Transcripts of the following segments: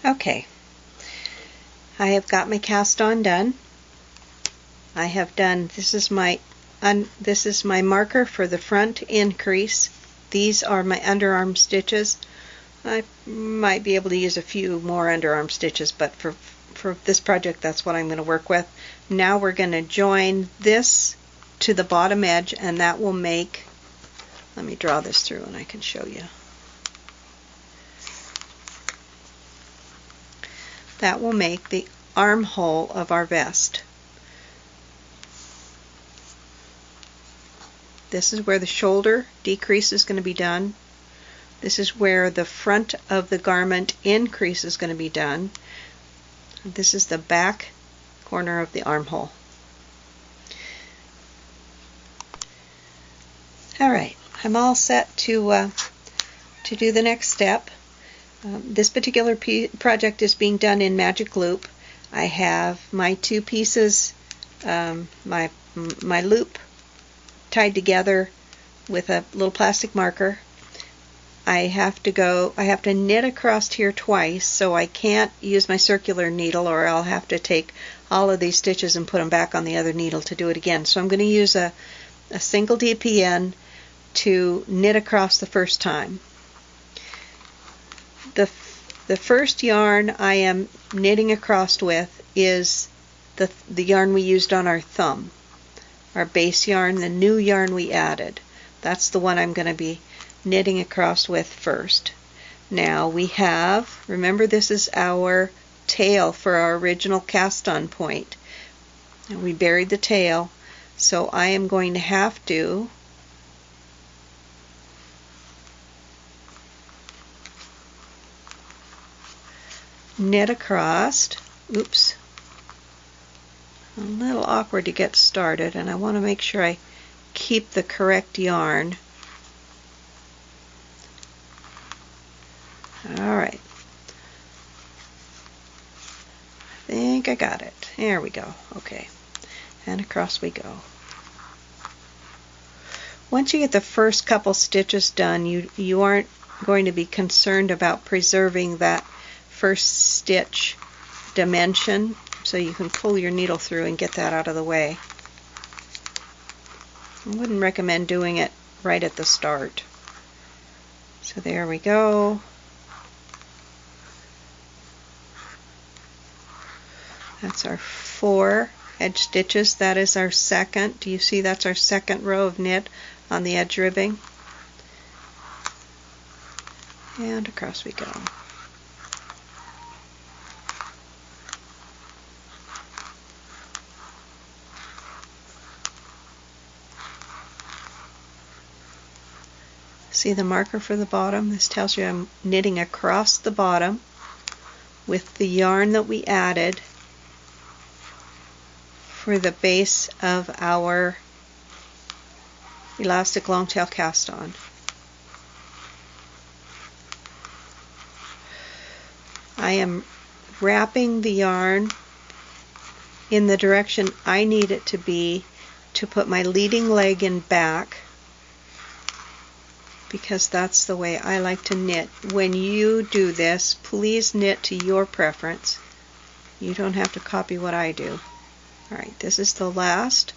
Okay, I have got my cast on done. I have done, this is my marker for the front increase. These are my underarm stitches. I might be able to use a few more underarm stitches, but for this project that's what I'm going to work with. Now we're going to join this to the bottom edge, and that will make, let me draw this through and I can show you. That will make the armhole of our vest. This is where the shoulder decrease is going to be done. This is where the front of the garment increase is going to be done. This is the back corner of the armhole. Alright, I'm all set to do the next step. This particular project is being done in magic loop. I have my two pieces, my loop tied together with a little plastic marker. I have to knit across here twice, so I can't use my circular needle, or I'll have to take all of these stitches and put them back on the other needle to do it again. So I'm going to use a single DPN to knit across the first time. The first yarn I am knitting across with is the yarn we used on our thumb, our base yarn, the new yarn we added. That's the one I'm going to be knitting across with first. Now we have, remember this is our tail for our original cast on point. And we buried the tail, so I am going to have to knit across. Oops, a little awkward to get started, and I want to make sure I keep the correct yarn. Alright, I think I got it. There we go. Okay, and across we go. Once you get the first couple stitches done, you aren't going to be concerned about preserving that first stitch dimension, so you can pull your needle through and get that out of the way. I wouldn't recommend doing it right at the start. So there we go. That's our 4 edge stitches. That is our second. Do you see that's our second row of knit on the edge ribbing? And across we go. See the marker for the bottom? This tells you I'm knitting across the bottom with the yarn that we added for the base of our elastic longtail cast on. I am wrapping the yarn in the direction I need it to be to put my leading leg in back, because that's the way I like to knit. When you do this, please knit to your preference. You don't have to copy what I do. Alright, this is the last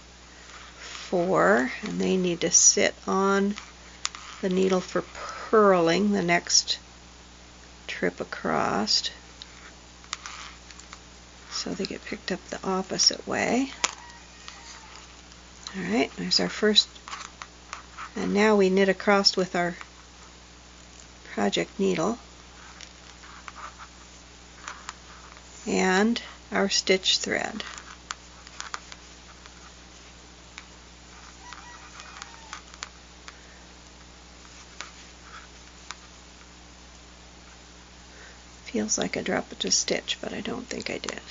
4, and they need to sit on the needle for purling the next trip across, so they get picked up the opposite way. Alright, there's our first, and now we knit across with our project needle and our stitch thread. Feels like I dropped a stitch, but I don't think I did.